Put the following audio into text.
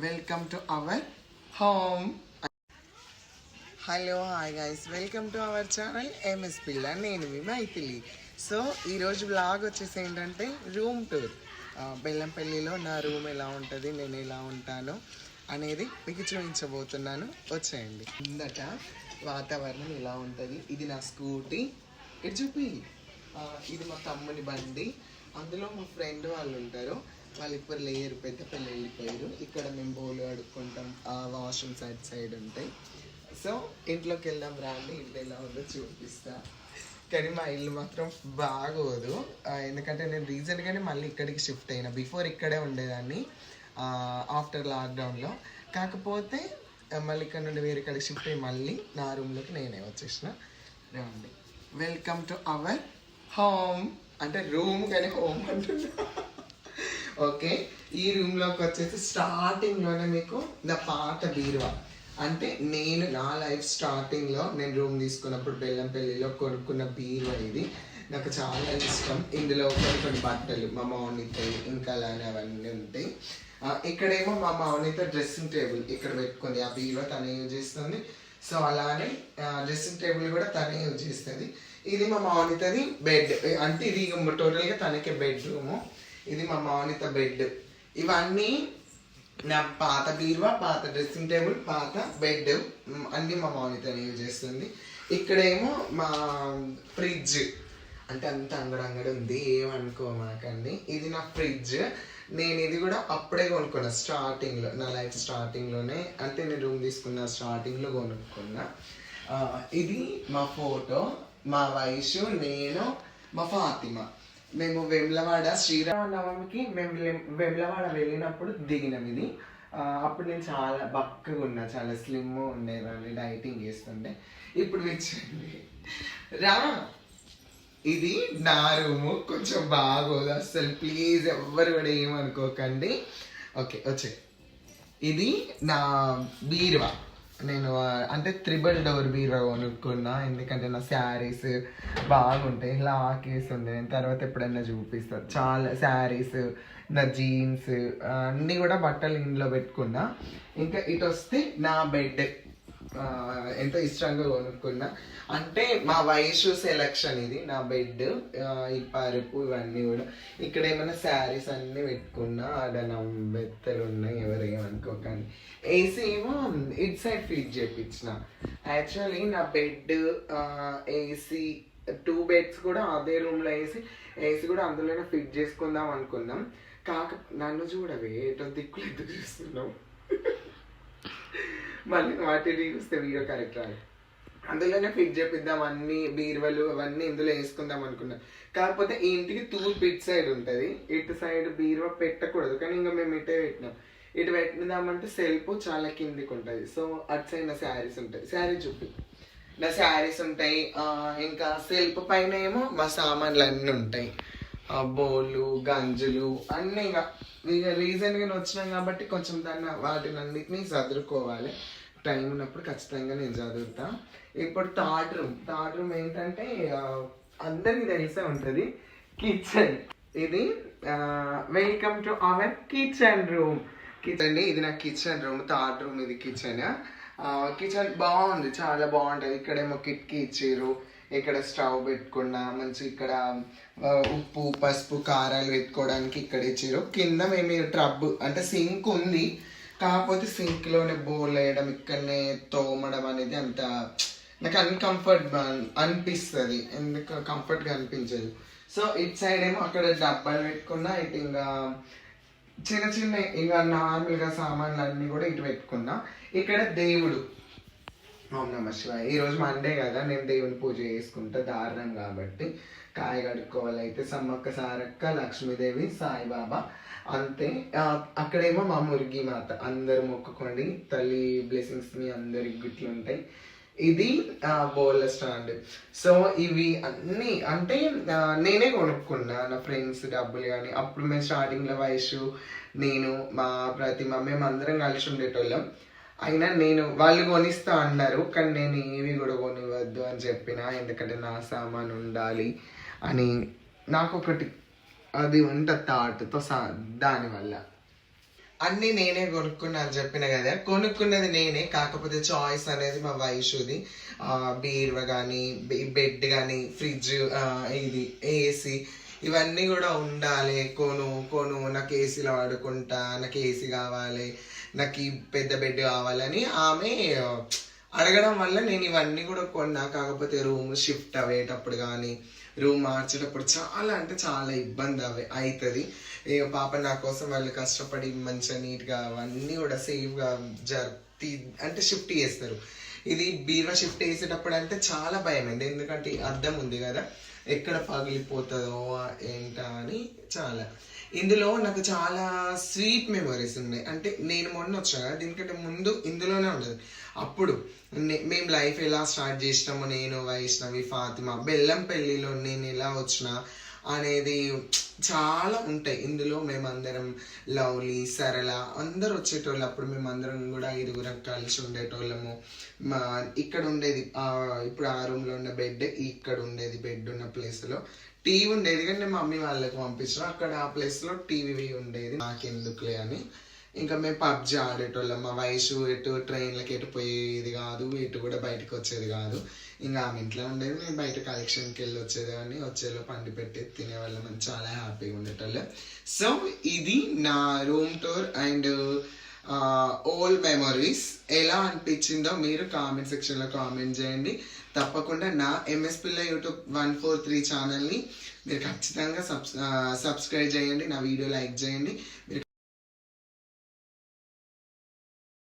Welcome to our home. Hello hi guys, welcome to our channel MS పిల్ల. నేను మీ Maithili. So ఈరోజు blog వచ్చేసి ఏంటంటే రూమ్ టూర్. బెల్లంపల్లిలో నా రూమ్ ఎలా ఉంటుంది, నేను ఎలా ఉంటాను అనేది మీకు చూపించబోతున్నాను. వచ్చేయండి. ముందట వాతావరణం ఇలా ఉంటుంది. ఇది నా స్కూటీ, ఇటు చూపి. ఇది మా తమ్ముని బండి. అందులో మా ఫ్రెండ్ వాళ్ళు ఉంటారు. వాళ్ళు ఇప్పుడు లేరు, పెద్ద పిల్లలు వెళ్ళిపోయారు. ఇక్కడ మేము బోలు అడుక్కుంటాం. వాష్రూమ్ సైడ్ ఉంటాయి. సో ఇంట్లోకి వెళ్దాం రండి. ఇంట్లో ఎలా ఉందో చూపిస్తా. కానీ మా ఇల్లు మాత్రం బాగోదు, ఎందుకంటే నేను రీసెంట్గానే మళ్ళీ ఇక్కడికి షిఫ్ట్ అయినా. బిఫోర్ ఇక్కడే ఉండేదాన్ని ఆఫ్టర్ లాక్డౌన్లో. కాకపోతే మళ్ళీ ఇక్కడ నుండి వేరే ఇక్కడికి షిఫ్ట్ అయ్యి మళ్ళీ నా రూమ్లోకి నేనే వచ్చేసిన. రండి, వెల్కమ్ టు అవర్ హోమ్. అంటే రూమ్ కానీ హోమ్ అంటున్నా. ఓకే, ఈ రూమ్లోకి వచ్చేసి స్టార్టింగ్లోనే మీకు నా పాత బీరువా. అంటే నేను నా లైఫ్ స్టార్టింగ్లో నేను రూమ్ తీసుకున్నప్పుడు బెల్లంపల్లిలో కొనుక్కున్న బీరువా ఇది. నాకు చాలా ఇష్టం. ఇందులో కొన్ని బట్టలు మా మౌనిత ఇంకా అలానే అవన్నీ ఉంటాయి. ఇక్కడేమో మా మౌనిత డ్రెస్సింగ్ టేబుల్ ఇక్కడ పెట్టుకుంది. ఆ బీరువా తనే యూజ్ చేస్తుంది. సో అలానే డ్రెస్సింగ్ టేబుల్ కూడా తనే యూజ్ చేస్తుంది. ఇది మా మౌనితది బెడ్. అంటే ఇది టోటల్గా తనకే బెడ్రూము. ఇది మా మౌనిత బెడ్. ఇవన్నీ నా పాత బీరువా, పాత డ్రెస్సింగ్ టేబుల్, పాత బెడ్ అన్నీ మా మౌనితని యూజ్ చేస్తుంది. ఇక్కడేమో మా ఫ్రిడ్జ్. అంటే అంత అంగడంగడి ఉంది, ఏమనుకోమాకండి. ఇది నా ఫ్రిడ్జ్. నేను ఇది కూడా అప్పుడే కొనుక్కున్నా, స్టార్టింగ్లో, నా లైఫ్ స్టార్టింగ్లోనే. అంటే నేను రూమ్ తీసుకున్న స్టార్టింగ్లో కొనుక్కున్నా. ఇది మా ఫోటో, మా వయసు, నేను, మా ఫాతిమా. మేము వేములవాడ శ్రీరామనవమికి మేము వేములవాడ వెళ్ళినప్పుడు దిగినాం ఇది. అప్పుడు నేను చాలా బక్కగా ఉన్నా, చాలా స్లిమ్ ఉండేదాన్ని, డైటింగ్ చేస్తుండే. ఇప్పుడు వచ్చండి రా. ఇది నా రూము. కొంచెం బాగోదు అస్సలు, ప్లీజ్ ఎవ్వరు కూడా ఏమనుకోకండి. ఓకే, వచ్చే. ఇది నా బీరువా. నేను అంటే 3 డోర్ బీరువా కొనుక్కున్నా, ఎందుకంటే నా శారీస్ బాగుంటాయి. లాకేసి ఉంది, నేను తర్వాత ఎప్పుడైనా చూపిస్తాను. చాలా శారీస్, నా జీన్స్ అన్నీ కూడా బట్టలు ఇంట్లో పెట్టుకున్నా. ఇంకా ఇటు వస్తే నా బెడ్ ఎంతో ఇష్టంగా కొనుక్కున్నా. అంటే మా వయసు సెలక్షన్ ఇది నా బెడ్. ఈ పరుపు ఇవన్నీ కూడా. ఇక్కడ ఏమైనా శారీస్ అన్నీ పెట్టుకున్నా. ఆడ నా బెత్తలు ఉన్నాయి, ఎవరేమనుకోకండి. ఏసీ ఏమో ఇట్ సైడ్ ఫిట్ చేయించిన. యాక్చువల్లీ నా బెడ్, ఏసీ, 2 బెడ్స్ కూడా అదే రూమ్లో వేసి, ఏసీ కూడా అందులోనే ఫిట్ చేసుకుందాం అనుకున్నాం. నన్ను చూడవే ఏటో దిక్కులు ఎందుకు చూస్తున్నావు. మళ్ళీ వాటిని చూస్తే వీడియో కరెక్ట్ రాదు. అందులోనే ఫిట్ చేపిద్దాం, అన్ని బీరువలు అవన్నీ ఇందులో వేసుకుందాం అనుకున్నాం. కాకపోతే ఈ ఇంటికి తూర్పు ఇటు సైడ్ ఉంటుంది. ఇటు సైడ్ బీరువా పెట్టకూడదు, కానీ ఇంకా మేము ఇటే పెట్టినాం. ఇటు పెట్టిద్దామంటే సెల్ఫ్ చాలా కిందికి ఉంటుంది. సో అటు సైడ్ నా శారీస్ ఉంటాయి. శారీ చూపి, నా శారీస్ ఉంటాయి. ఇంకా సెల్ఫ్ పైన ఏమో మా సామాన్లు అన్నీ ఉంటాయి. బౌలు, గంజులు అన్నీ. ఇక రీసెంట్గా వచ్చినాం కాబట్టి కొంచెం వాటిని అన్నిటినీ చదువుకోవాలి. టైం ఉన్నప్పుడు ఖచ్చితంగా నేను చదువుతా. ఇప్పుడు థర్డ్ రూమ్ ఏంటంటే అందరికి తెలిసే ఉంటుంది, కిచెన్. ఇది welcome to our kitchen room. Kitchen, ఇది నా కిచెన్ రూమ్. థర్డ్ రూమ్ ఇది కిచెన్. కిచెన్ బాగుంది, చాలా బాగుంటుంది. ఇక్కడేమో కిటికీ ఇచ్చారు. ఇక్కడ స్టవ్ పెట్టుకున్నా మంచి. ఇక్కడ ఉప్పు, పసుపు, కారాలు పెట్టుకోవడానికి ఇక్కడ ఇచ్చారు. కింద మేము ట్రబ్ అంటే సింక్ ఉంది. కాకపోతే సింక్లోనే బోల్ వేయడం, ఇక్కడనే తోమడం అనేది అంత నాకు అన్కంఫర్ట్ అనిపిస్తుంది. ఎందుకు కంఫర్ట్గా అనిపించదు. సో ఇటు సైడ్ ఏమో అక్కడ డబ్బాలు పెట్టుకున్నా. ఇటు ఇంకా చిన్న చిన్న ఇంకా నార్మల్గా సామాన్లు అన్నీ కూడా ఇటు పెట్టుకున్నా. ఇక్కడ దేవుడు, ఓం నమ శివాయ. ఈరోజు మండే కదా, నేను దేవుని పూజ చేసుకుంటా, దారుణం కాబట్టి. కాయ కడుక్కోవాలి. అయితే సమ్మక్క సారక్క, లక్ష్మీదేవి, సాయిబాబా అంతే. అక్కడేమో మా మురిగి మాత. అందరు మొక్కుకోండి, తల్లి బ్లెస్సింగ్స్ మీ అందరికి గుట్లు ఉంటాయి. ఇది బోల్ల స్టాండ్. సో ఇవి అన్నీ అంటే నేనే కొనుక్కున్నా, నా ఫ్రెండ్స్ డబ్బులు కానీ. అప్పుడు మేము స్టార్టింగ్లో వయసు, నేను, మా ప్రతిమ, మేము అందరం కలిసి ఉండేటోళ్ళం. అయినా వాళ్ళు కొనిస్తా అన్నారు, కానీ నేను ఏవి కూడా కొనివద్దు అని చెప్పిన. ఎందుకంటే నా సామాన్ ఉండాలి అని నాకు ఒకటి అది ఉంటుంది థాట్తో. దానివల్ల అన్ని నేనే కొనుక్కున్నాను చెప్పిన కదా, కొనుక్కున్నది నేనే, కాకపోతే చాయిస్ అనేది మా వైషుది. బీరువా కానీ, బెడ్ కానీ, ఫ్రిడ్జ్, ఇది ఏసీ, ఇవన్నీ కూడా ఉండాలి. కొను కొను నాకు ఏసీలో వాడుకుంటా, నాకు ఏసీ కావాలి, నాకు ఈ పెద్ద బెడ్ కావాలని ఆమె అడగడం వల్ల నేను ఇవన్నీ కూడా కొన్నా. కాకపోతే రూమ్ షిఫ్ట్ అయ్యేటప్పుడు కానీ, రూమ్ మార్చేటప్పుడు చాలా అంటే చాలా ఇబ్బంది అవుతుంది. ఇక పాప నా కోసం వాళ్ళు కష్టపడి మంచిగా నీట్గా అవన్నీ కూడా సేఫ్గా అంటే షిఫ్ట్ చేస్తారు. ఇది బీరువా షిఫ్ట్ చేసేటప్పుడు అంటే చాలా భయం అండి, ఎందుకంటే అద్దం ఉంది కదా, ఎక్కడ పగిలిపోతుందో ఏంటా అని. చాలా ఇందులో నాకు చాలా స్వీట్ మెమరీస్ ఉన్నాయి. అంటే నేను మొన్న వచ్చా కదా, దీనికంటే ముందు ఇందులోనే ఉండదు. అప్పుడు మేము లైఫ్ ఎలా స్టార్ట్ చేసినాము, నేను, వైష్ణవి, ఫాతిమా, బెల్లంపల్లిలో నేను ఎలా వచ్చిన అనేది చాలా ఉంటాయి ఇందులో. మేమందరం లవ్లీ, సరళ అందరు వచ్చేటోళ్ళు. అప్పుడు మేమందరం కూడా 5గురం కలిసి ఉండేటోళ్ళము. ఇక్కడ ఉండేది ఇప్పుడు ఆ రూమ్లో ఉన్న బెడ్, ఇక్కడ ఉండేది బెడ్ ఉన్న ప్లేస్లో టీవీ ఉండేది, కానీ నేను మమ్మీ వాళ్ళకి పంపించిన. అక్కడ ఆ ప్లేస్లో టీవీ ఉండేది. నాకెందుకులే అని ఇంకా మేము పబ్జి ఆడేటోళ్ళం. మా వయసు ఎటు ట్రైన్లకి ఎటు పోయేది కాదు, ఎటు కూడా బయటకు వచ్చేది కాదు. ఇంకా ఆమె ఇంట్లో ఉండేది, మేము బయట కలెక్షన్కి వెళ్ళి వచ్చేదాన్ని. వచ్చేలో పండి పెట్టి తినేవాళ్ళం అని చాలా హ్యాపీగా ఉండేటోళ్ళం. సో ఇది నా room tour and old memories. ఎలా అనిపించిందో మీరు కామెంట్ సెక్షన్లో కామెంట్ చేయండి. తప్పకుండా నా ఎంఎస్ పిల్ల యూట్యూబ్ 143 ఛానల్ని మీరు ఖచ్చితంగా సబ్స్క్రైబ్ చేయండి, నా వీడియో లైక్ చేయండి. మీరు